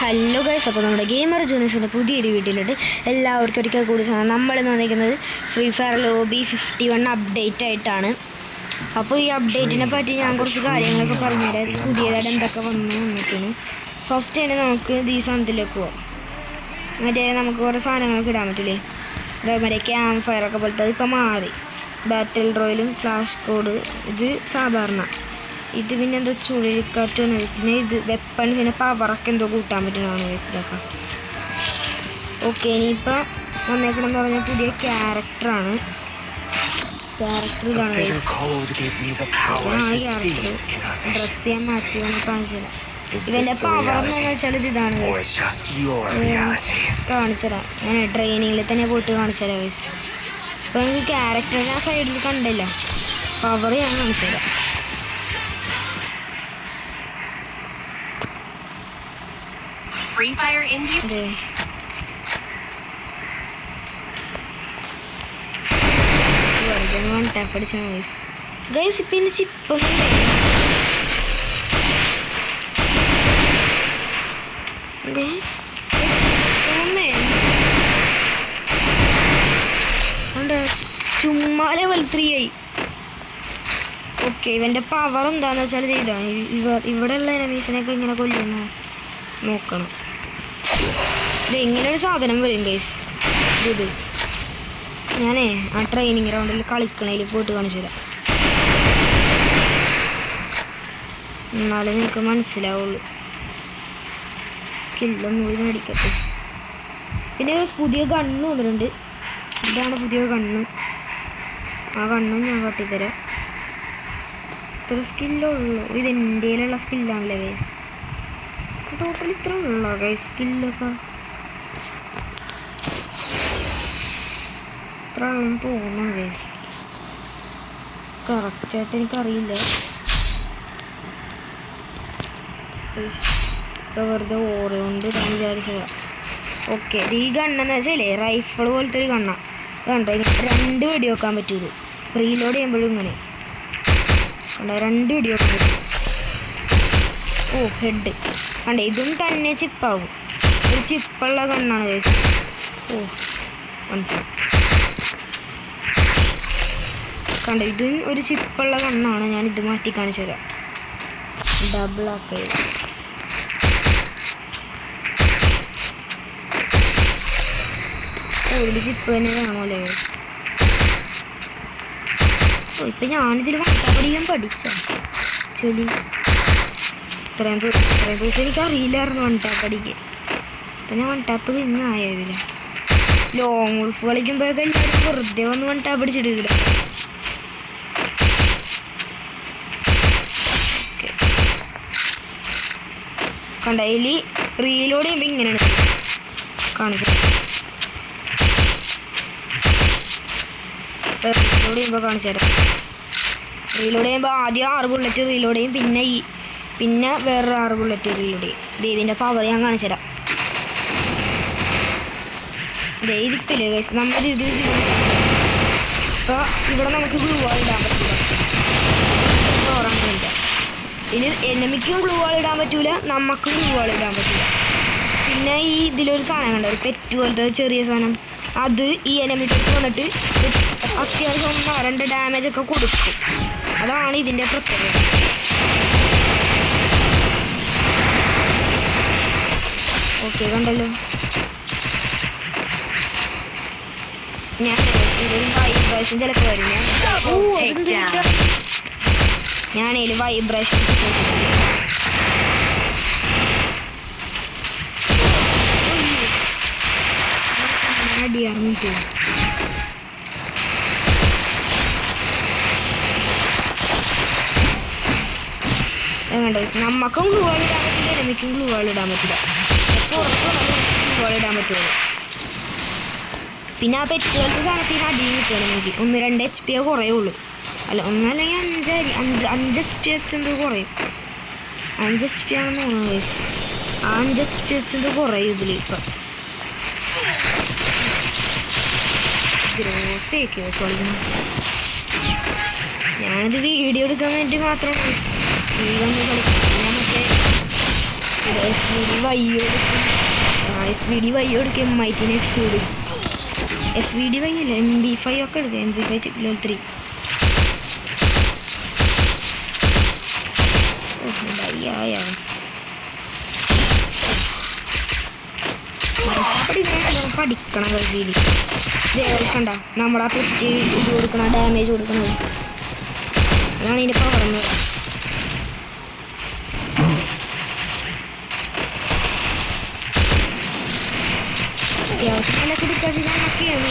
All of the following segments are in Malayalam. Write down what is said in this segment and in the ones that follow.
ഹലോ ഗൈസ്, അപ്പോൾ നമ്മുടെ ഗെയിമർ ജൂനിയേഴ്സിൻ്റെ പുതിയൊരു വീഡിയോയിലോട്ട് എല്ലാവർക്കും ഒരിക്കൽ കൂടി നമ്മളിന്ന് വന്നിരിക്കുന്നത് ഫ്രീ ഫയർ ലോബി 51 അപ്ഡേറ്റ് ആയിട്ടാണ്. അപ്പോൾ ഈ അപ്ഡേറ്റിനെ പറ്റി ഞാൻ കുറച്ച് കാര്യങ്ങളൊക്കെ പറഞ്ഞുതരാം. പുതിയതായിട്ട് എന്തൊക്കെ വന്നിട്ടുണ്ട്. ഫസ്റ്റ് തന്നെ നമുക്ക് ഈ സാധനത്തിലേക്ക് പോവാം. മറ്റേ നമുക്ക് കുറേ സാധനങ്ങളൊക്കെ ഇടാൻ പറ്റില്ലേ, അതേമാതിരി ക്യാമ്പ് ഫയറൊക്കെ പോലത്തെ അതിപ്പോൾ മാറി. ബാറ്റിൽ റോയലും ഫ്ലാഷ് കോഡ് ഇത് സാധാരണ. ഇത് പിന്നെ എന്തോ ചുഴലിക്കാറ്റ്, പിന്നെ ഇത് വെപ്പൺസ്, പിന്നെ പവറൊക്കെ എന്തോ കൂട്ടാൻ പറ്റുന്നതാണ് വയസ്സിലൊക്കെ. ഓക്കെ, ഇനിയിപ്പോൾ വന്നേക്കണമെന്ന് പറഞ്ഞാൽ പുതിയ ക്യാരക്ടറാണ്. ക്യാരക്ടർ ഇതാണ്. ഈ ക്യാരക്ടർ ഡ്രസ് ചെയ്യാൻ മാറ്റി വന്ന് കാണിച്ചുതരാം. ഇവൻ്റെ പവർ എന്ന് വെച്ചാൽ ഇതാണ് കാണിച്ചുതരാം. ഞാൻ ട്രെയിനിങ്ങിൽ തന്നെ പോയിട്ട് കാണിച്ചുതരാം വയസ്സ്. അപ്പോൾ എനിക്ക് ക്യാരക്ടർ ഞാൻ സൈഡിൽ കണ്ടില്ല, പവർ ഞാൻ കാണിച്ചുതരാം. Free Fire India. Guys, ഇപ്പം ചിപ്പ് ചുമ്മാ ലെവൽ 3 ആയി. ഓക്കെ, ഇവൻ്റെ പവർ എന്താണെന്ന് വെച്ചാൽ ഇതാണ്. ഇവിടെയുള്ള എനമീസിനൊക്കെ ഇങ്ങനെ കൊല്ലുന്നു നോക്കണം. ഇതെങ്ങനെയൊരു സാധനം വരും ഗൈസ്. ഇത് ഞാനേ ആ ട്രെയിനിങ് ഗ്രൗണ്ടിൽ കളിക്കണതിൽ പോയിട്ട് കാണിച്ചു തരാം, എന്നാലേ നിങ്ങൾക്ക് മനസ്സിലാവുള്ളൂ. സ്കില്ലൊന്നും കൂടി മേടിക്കട്ടെ. പിന്നെ പുതിയ ഗണ്ണ് വന്നിട്ടുണ്ട്. ഇതാണ് പുതിയ ഗണ്ണ്. ആ ഗണ്ണും ഞാൻ കാട്ടിത്തരാം. ഇത്ര സ്കില്ലുള്ളൂ. ഇത് ഇന്ത്യയിലുള്ള സ്കില്ലാണല്ലേ ഗൈസ്. ടോട്ടൽ ഇത്ര ഉള്ള ഗൈസ് സ്കില്ലൊക്കെ ഇത്ര ഉള്ളെന്ന് തോന്നുന്നു ഗൈസ്. കറക്റ്റായിട്ട് എനിക്കറിയില്ല. വെറുതെ ഓരോണ്ട് ഞാൻ വിചാരിച്ചതാ. ഓക്കെ, ഈ ഗണ്ണെന്ന് വെച്ചാലേ റൈഫിൾ പോലത്തെ ഒരു ഗണ്ണ കണ്ടോ. ഇങ്ങനെ 2 വെടി വെക്കാൻ പറ്റും. ഇത് റീലോഡ് ചെയ്യുമ്പോഴും ഇങ്ങനെ കണ്ടോ, 2 വെടി വെക്കാൻ പറ്റും. ഓ, ഹെഡ് കണ്ടേ. ഇതും തന്നെ ചിപ്പാവും. ഒരു ചിപ്പുള്ള കണ്ണാണ് കഴിച്ചത്. ഓ, കണ്ടോ, ഇതും ഒരു ചിപ്പുള്ള കണ്ണാണ്. ഞാനിത് മാറ്റി കാണിച്ചു തരാം. ഡബിൾ ആക്കി ഒരു ചിപ്പ് തന്നെ കാണുമല്ലേ. ഓ, ഇപ്പം ഞാനിതിൽ വട്ടപ്പടിക്കാൻ പഠിച്ച ചെളി. ഇത്രയും ദിവസം എനിക്കറിയില്ലായിരുന്നു വൺ ടാപ്പ് അടിക്കാൻ. അപ്പം ഞാൻ വൺ ടാപ്പ് ഇന്ന് ആയതില്ല. ലോങ് ഉൾഫ് കളിക്കുമ്പോഴൊക്കെ എല്ലാവരും വെറുതെ വന്ന് വൺ ടാപ്പ് അടിച്ചിട്ടില്ല. കണ്ട, ഇതിൽ റീലോഡ് ചെയ്യുമ്പോൾ ഇങ്ങനെയാണ് കാണിക്കുന്നത്. റീലോഡ് ചെയ്യുമ്പോൾ കാണിച്ചു തരാം. റീലോഡ് ചെയ്യുമ്പോൾ ആദ്യം 6 ബുള്ളറ്റ് റീലോഡ് ചെയ്യും, പിന്നെ വേറൊരു 6 ബുള്ളറ്റ് റീലോഡ് ചെയ്യും. ഇതിൻ്റെ പവർ ഞാൻ കാണിച്ചു തരാം. ഇതിപ്പില്ലേ ഗൈസ്, നമ്മൾ ഇത് ഇപ്പോൾ ഇവിടെ നമുക്ക് ഗ്ലൂ വാൾ ഇടാൻ പറ്റില്ല. ഇനി എനിമിക്കും ഗ്ലൂ വാൾ ഇടാൻ പറ്റൂല, നമുക്കും ഗ്ലൂ വാൾ ഇടാൻ പറ്റില്ല. പിന്നെ ഈ ഇതിലൊരു സാധനം കണ്ടോ, ഒരു പെറ്റ് പോലത്തെ ചെറിയ സാധനം. അത് ഈ എനിമിക്ക് വന്നിട്ട് അത്യാവശ്യം 1-2 ഡാമേജ് ഒക്കെ കൊടുക്കും. അതാണ് ഇതിൻ്റെ പ്രത്യേകത. ഓക്കെ, കണ്ടല്ലോ. ഞാൻ ഇതൊരു വൈബ്രേഷൻ ചിലപ്പോൾ വരും. ഞാനതിൽ വൈബ്രേഷൻ അടിയാറിഞ്ഞിട്ട് കണ്ടോ. നമുക്കും ഗ്ലൂ വാൾ ഇടാൻ പറ്റില്ല, എനിക്കും ഗ്ലൂ വാൾ ഇടാൻ പറ്റില്ല. പുറത്തും ഗ്ലൂ വാൾ ഇടാൻ പറ്റുള്ളൂ. പിന്നെ ആ പെറ്റുകൾക്ക് സാധനത്തിന് അടിയും കിട്ടുകയാണ് എനിക്ക്. 1-2 HP കുറയുള്ളൂ. അല്ല, 1 അല്ലെങ്കിൽ 5 HP വെച്ചെന്തോ കുറയും. 5 HP ആണെന്ന് തോന്നുന്നു. 5 HP വെച്ചെന്തോ കുറയും ഇതിൽ. ഇപ്പം ഗ്രോസേക്ക് കളിക്കണം. ഞാനിത് വീഡിയോ എടുക്കാൻ വേണ്ടി മാത്രമാണ് ഈ വന്ന് കളിക്കുന്നത്. ഞാൻ മറ്റേ SVD വൈ എടുക്കും MIT നെക്സ്റ്റ് എടുക്കും SVD വൈ അല്ലേ MP5 ഒക്കെ എടുക്കും MP5 level 3 പഠിക്കണം SVD കണ്ട നമ്മളാ പെറ്റ് ഇത് കൊടുക്കണം ഡാമേജ് കൊടുക്കണത് അതാണ് ഇതിൻ്റെ പവർ അത്യാവശ്യം കൊടുക്കാതിരിക്കാനൊക്കെയാണ്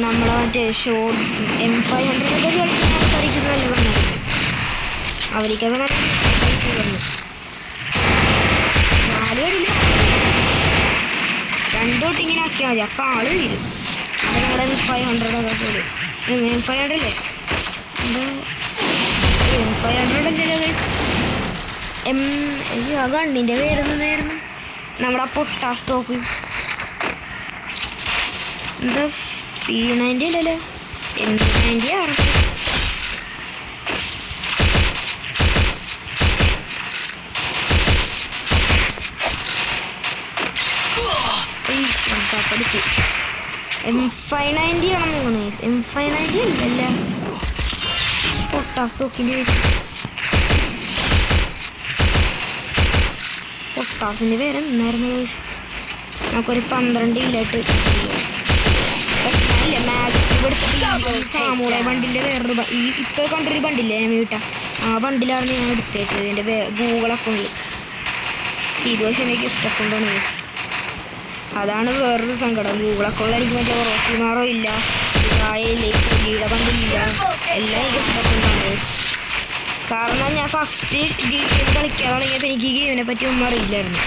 നമ്മളെ മറ്റേ ഷോട്ട് M500 കളിക്കുന്ന നല്ല പറഞ്ഞത് അവർക്കത് പറഞ്ഞു 4 പേരില്ല 2 തൊട്ട് ഇങ്ങനെ ആക്കിയാൽ മതി അപ്പം ആള് വരും അത് നമ്മുടെ M500 ഒക്കെ പോലെ M500 അല്ലേ M500 അല്ലേ ആ ഗണ്ണിൻ്റെ പേരെന്നായിരുന്നു നമ്മുടെ പൊട്ടാ സ്റ്റോക്ക് എന്താ P90 അല്ലല്ലോ M90 ആണ് പഠിച്ചു M590 ആണെന്ന് തോന്നുന്നത് M590 അല്ലല്ലേ പൊട്ടാ സ്റ്റോക്കിൻ്റെ പൊട്ടാസിൻ്റെ പേര് എന്നായിരുന്നു നമുക്കൊരു 12 ഇല്ലായിട്ട് സാമൂറ ബണ്ടിൻ്റെ വേറൊരു ഈ ഇപ്പോൾ കണ്ടൊരു ബണ്ടില്ലേ ഞാൻ വീട്ടാ ആ ബണ്ടിലാണ് ഞാൻ എടുത്തേച്ചത് എൻ്റെ ഗൂഗിൾ അക്കൗണ്ടിൽ ഇത് പക്ഷേ എനിക്ക് ഇഷ്ടക്കൊണ്ടാണ് അതാണ് വേറൊരു സങ്കടം ഗൂഗിൾ അക്കൗണ്ടിൽ എനിക്ക് മറ്റേ റോസിമാറോ ഇല്ല കായയില്ല പുലിയുടെ ബണ്ടില്ല എല്ലാം എനിക്ക് ഇഷ്ടക്കൊണ്ടാണ് കാരണം ഞാൻ ഫസ്റ്റ് ഗെയിം കളിക്കാൻ തുടങ്ങിയപ്പോൾ എനിക്ക് ഈ ഗെയിമിനെ പറ്റി ഒന്നും അറിയില്ലായിരുന്നു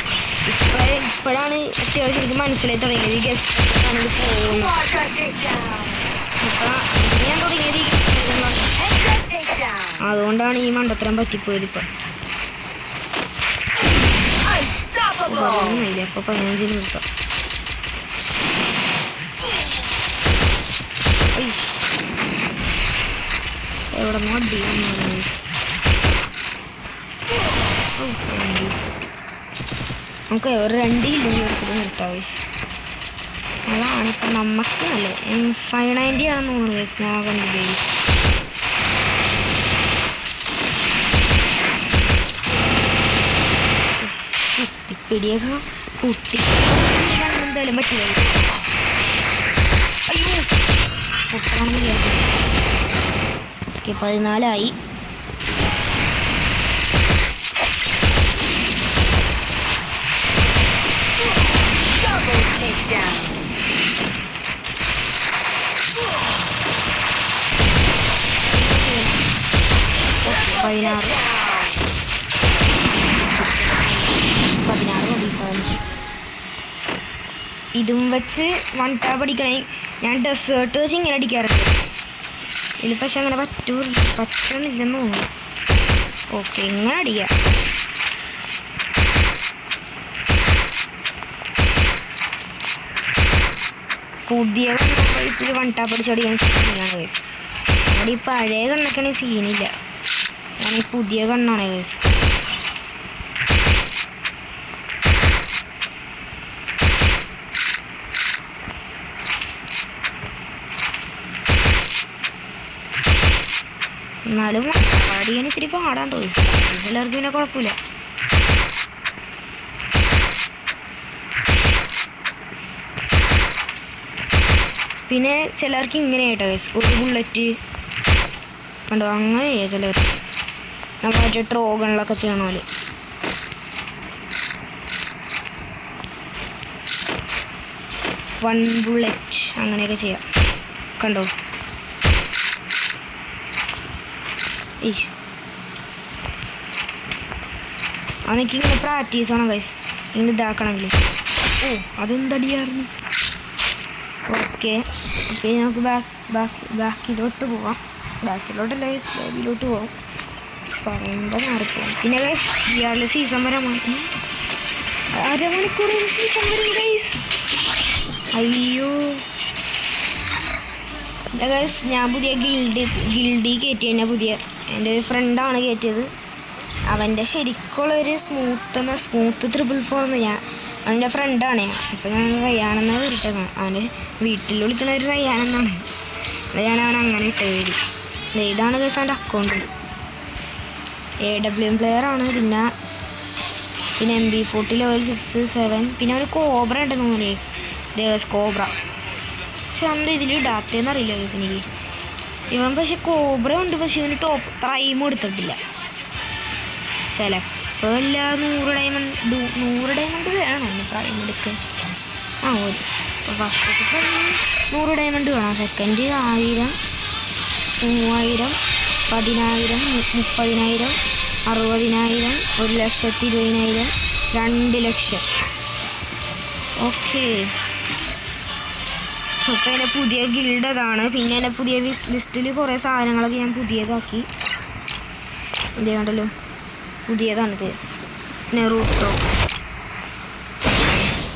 ഇപ്പോഴാണ് അത്യാവശ്യം എനിക്ക് മനസ്സിലായി തുടങ്ങിയത് ഈ ഗെസ്റ്റാണ് ഇത് പോകുന്നത് അപ്പം ഞാൻ തുടങ്ങിയത് ഈ അതുകൊണ്ടാണ് ഈ മണ്ടത്തരം പറ്റിപ്പോയത് ഇപ്പം ഇല്ല അപ്പോൾ 15 നിർത്താം എവിടെ മടി നമുക്ക് ഒരു 2 ഇല്ലെങ്കിൽ എടുത്തിട്ട് നിർത്താം അതാണ് ഇപ്പം നമുക്ക് നല്ലത് M590 ആണെന്ന് തോന്നുന്നു ഞാൻ കണ്ടത് കുത്തിപ്പിടിയൊക്കെ എന്തായാലും പറ്റില്ല അയ്യോ പൊട്ടാണെന്ന് വിചാരിച്ചു ഓക്കെ 14 ആയി ഇതും വെച്ച് 1 ടാബ് അടിക്കണേ ഞാൻ ഡെസേർട്ട് വെച്ച് ഇങ്ങനെ അടിക്കാറുണ്ട് ഇതിൽ പക്ഷെ അങ്ങനെ പറ്റണില്ലെന്ന് തോന്നുന്നു ഓക്കെ ഇങ്ങനെ അടിക്കാം പുതിയ ഇപ്പോൾ 1 ടാബ് അടിച്ചടിക്കാൻ സീനാണ് കേസ് അവിടെ ഈ പഴയ കണ്ണൊക്കെയാണെങ്കിൽ സീനില്ല ഞാൻ ഈ പുതിയ കണ്ണാണ് കേസ് എന്നാലും അടിയാൻ ഇത്തിരി പാടാൻ തോന്നി എല്ലാവർക്കും പിന്നെ കുഴപ്പമില്ല പിന്നെ ചിലർക്ക് ഇങ്ങനെ ആയിട്ടോ ഒരു ബുള്ളറ്റ് കണ്ടോ അങ്ങനെ ചിലർ നമ്മൾ മറ്റേ ട്രോഗണിലൊക്കെ ചെയ്യണ പോലെ വൺ ബുള്ളറ്റ് അങ്ങനെയൊക്കെ ചെയ്യാം കണ്ടോ അതെനിക്കിങ്ങനെ പ്രാക്ടീസ് ആണോ ഗൈസ് ഇങ്ങനെ ഇതാക്കണമെങ്കിൽ ഓ അതെന്തടിയായിരുന്നു ഓക്കെ അപ്പോൾ നമുക്ക് ബാക്കിലോട്ട് പോവാം ബാക്കിലോട്ടല്ല ഗൈസ് ബാക്കിലോട്ട് പോവാം പറയുമ്പോൾ മാറിപ്പോവാം പിന്നെ ഗൈസ് ഇയാളുടെ സീസൺ വരെ അരമണിക്കൂർ സീസൺ വരും ഗൈസ് അയ്യോ ഗൈസ് ഞാൻ പുതിയ ഗിൽഡി കയറ്റി തന്നെ പുതിയ എൻ്റെ ഒരു ഫ്രണ്ടാണ് കയറ്റിയത് അവൻ്റെ ശരിക്കുള്ളൊരു സ്മൂത്ത് 444 എന്ന് ഞാൻ അവൻ്റെ ഫ്രണ്ടാണ്. അപ്പോൾ ഞാൻ റയ്യാനെന്നാണ് വിളിച്ചത്. അവൻ്റെ വീട്ടിൽ വിളിക്കുന്ന ഒരു റയ്യാനെന്നാണ്. അത് ഞാൻ അവൻ അങ്ങനെ ഇട്ട പേര്. ഇതാണ് ദിവസം അവൻ്റെ അക്കൗണ്ട്. AWM പ്ലെയറാണ്. പിന്നെ MB40 ലെവൽ 6, 7. പിന്നെ ഒരു കോബ്ര ഉണ്ടെന്ന് തോന്നുന്നു ദേവസ് കോബ്ര. പക്ഷെ അന്ന് ഇതിൽ ഇടാത്തേന്ന് അറിയില്ല എനിക്ക്. ഇവൻ പക്ഷെ കോബ്ര ഉണ്ട്, പക്ഷെ ഇവന് ടോപ്പ് ടൈം എടുത്തിട്ടില്ല. ചിലപ്പോൾ എല്ലാ 100 ഡയമണ്ട് വേണം ടൈം എടുക്കാൻ. ഒരു ഫസ്റ്റ് 100 ഡയമണ്ട് വേണം. സെക്കൻഡ് 1000, 3000, 10,000, 30,000, 60,000, 1,20,000, 2 ലക്ഷം. ഓക്കെ. അപ്പോൾ എൻ്റെ പുതിയ ഗിൽഡ് അതാണ്. പിന്നെ എൻ്റെ പുതിയ ലിസ്റ്റിൽ കുറേ സാധനങ്ങളൊക്കെ ഞാൻ പുതിയതാക്കി. ഇത് കണ്ടല്ലോ, പുതിയതാണിത്. നെറൂട്ടോ.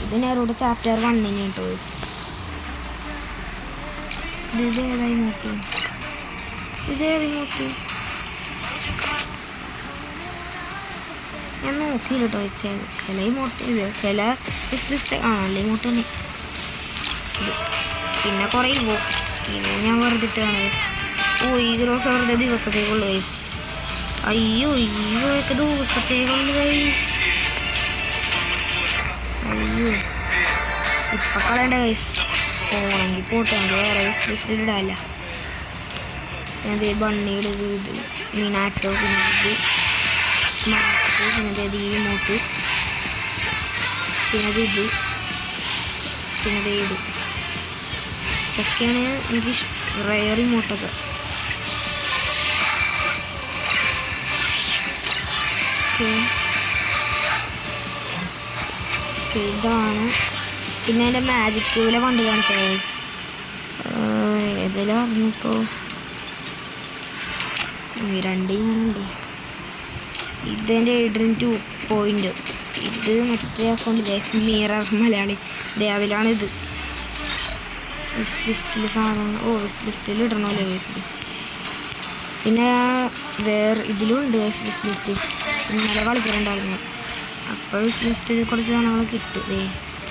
ഇത് നെറൂട്ടോ ചാപ്റ്റർ 1 കേട്ടോ. ഇത് ഏതായി നോക്കി, ഞാൻ നോക്കിയില്ല കേട്ടോ. ചില ഇമോട്ട് ചില ലിസ്റ്റ് നല്ല ഇമോട്ട് തന്നെ. പിന്നെ കുറേ ഇവോ ഞാൻ വെറുതിട്ടാണ്. ഈ ദിവസം വെറുതെ ദിവസത്തേക്കുള്ളൂ വയസ്സ്. അയ്യോ ഒക്കെ ദിവസത്തേക്കുള്ള വയസ്സ്. അയ്യോ ഇപ്പം കളയേണ്ട വയസ്സ്. പോണെങ്കിൽ പോട്ടെ, വേറെ ലിസ്റ്റിൽ ഇടാല്ല. അത് ബണ്ണിയുടെ ഇത് മീനാറ്റോ, പിന്നെ ഇത് സ്മാർട്ട്, പിന്നെ ഈ ഇമോട്ട്, പിന്നെ ഇത്, പിന്നെ ഇത് ഇതൊക്കെയാണ് എനിക്ക് റയർ ഇമോട്ടൊക്കെ. ഇതാണ്. പിന്നെ എൻ്റെ മാജിക് ക്യൂവിലെ പണ്ട് കാണിച്ചത് ഏതെല്ലാം അറിഞ്ഞിപ്പോൾ 2 ഞാനുണ്ട്. ഇതെൻ്റെ Adrian 2. ഇത് മറ്റേ അക്കൗണ്ടിലെ മിറർ മലയാളി അതിലാണ് ഇത്. ലിസ്റ്റിൽ സാധനങ്ങൾ ലിസ്റ്റിൽ ഇടണമല്ലോ വേസ്റ്റ്. പിന്നെ വേറെ ഇതിലുണ്ട് ലിസ്റ്റ്. ഇന്നലെ കളിച്ചിട്ടുണ്ടായിരുന്നു. അപ്പോൾ ലിസ്റ്റിൽ കുറച്ച് സാധനങ്ങളൊക്കെ ഇട്ടു.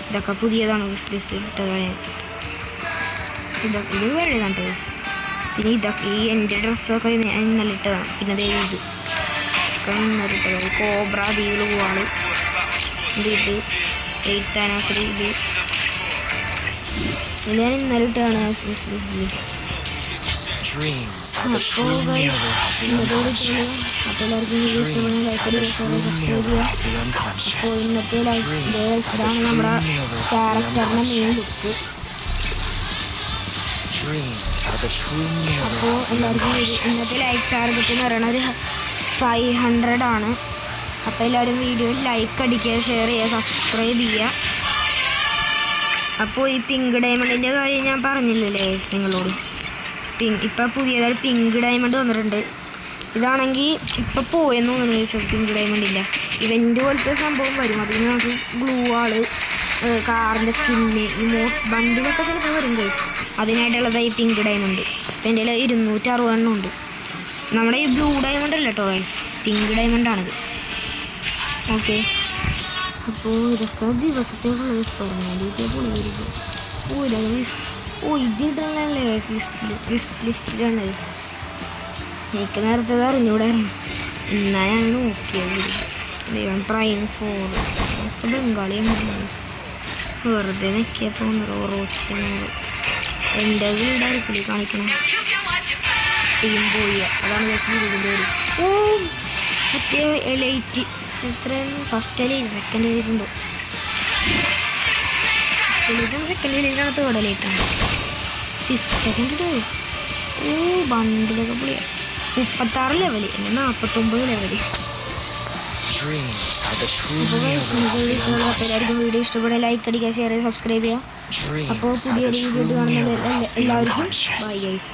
ഇതൊക്കെ പുതിയതാണ് ലിസ്റ്റിൽ ഇട്ടതായ. ഇത് വേറെതാണ് കേട്ടോ. പിന്നെ ഇതൊക്കെ എൻ്റെ ഡ്രസ്സൊക്കെ ഇന്നലെ ഇട്ടതാണ്. പിന്നെ ഇത് ഒക്കെ ഇന്നലെ ഇട്ടത്. കോബ്ര ദീപിൽ പോവാണ്. ഇത് 8th anniversary. ഇത് ഞാൻ ഇന്നലെ ഇട്ടതാണ് ലിസ്റ്റിൽ. അപ്പോൾ എല്ലാവർക്കും വീഡിയോ ഇഷ്ടപ്പെടുന്ന അപ്പോൾ ഇന്നത്തെ ഇതാണ് നമ്മുടെ ക്യാരക്ടറിൻ്റെ മെയിൻ ലുക്ക്. അപ്പോൾ എല്ലാവർക്കും ഇന്നത്തെ ലൈക്ക് ടാർഗറ്റ് എന്ന് പറയുന്നത് 500 ആണ്. അപ്പോൾ എല്ലാവരും വീഡിയോ ലൈക്ക് അടിക്കുക, ഷെയർ ചെയ്യുക, സബ്സ്ക്രൈബ് ചെയ്യുക. അപ്പോൾ ഈ പിങ്ക് ഡയമണ്ടിൻ്റെ കാര്യം ഞാൻ പറഞ്ഞില്ലല്ലേ നിങ്ങളോട്. ഇപ്പം പുതിയതായി പിങ്ക് ഡയമണ്ട് വന്നിട്ടുണ്ട്. ഇതാണെങ്കിൽ ഇപ്പം പോയെന്ന് തോന്നുന്നു. പിങ്ക് ഡയമണ്ട് ഇല്ല. ഇവൻ്റ് പോലത്തെ സംഭവം വരും. അതിന് നമുക്ക് ഗ്ലൂ ആള്, കാറിൻ്റെ സ്കിന്ന്, ബണ്ടിലൊക്കെ ചിലപ്പോൾ വരും ഗൈസ്. അതിനായിട്ടുള്ളതായി pink diamond. ഇപ്പം എൻ്റെ 260 ഉണ്ട്. നമ്മുടെ ഈ ബ്ലൂ ഡയമണ്ട് അല്ല കേട്ടോ ഗൈസ്, പിങ്ക് ഡയമണ്ടാണിത്. ഓക്കെ. അപ്പോൾ ഇതൊക്കെ ദിവസത്തേക്കുള്ള ലിസ്റ്റിലാണ്. ഇതിടണല്ലേ ലിസ്റ്റിലാണ്. എനിക്ക് നേരത്തെ അറിഞ്ഞൂടായിരുന്നു. എന്നാ ഞാൻ നോക്കിയത്. ദൈവം പ്രൈം 4 ബംഗാളിയാണ്. വെറുതെ നിൽക്കിയപ്പോൾ റോച്ചിനാണ് എൻ്റെ വീടായിരിക്കില്ലേ കാണിക്കണം. ടീം പോയി. അതാണ് ഇതിൻ്റെ ഒരു മറ്റേ എലൈറ്റ് എത്രയാണ്? ഫസ്റ്റ് എലൈറ്റ്, സെക്കൻഡ് എലൈറ്റ് ഉണ്ടോ? സെക്കൻഡ് എലൈറ്റാണ്, തേർഡ് എലൈറ്റാണ്. Second days. ബണ്ടിലൊക്കെ പൊളിയാണ്. 36 ലെവല്, എൻ്റെ 49 ലെവല്. എല്ലാവർക്കും വീഡിയോ ഇഷ്ടപ്പെടുക, ലൈക്ക് അടിക്കുക, ഷെയർ ചെയ്യുക, സബ്സ്ക്രൈബ് ചെയ്യുക. അപ്പോൾ പുതിയൊരു വീഡിയോ കാണുന്നത് എല്ലാവർക്കും ബൈ ഗൈസ്.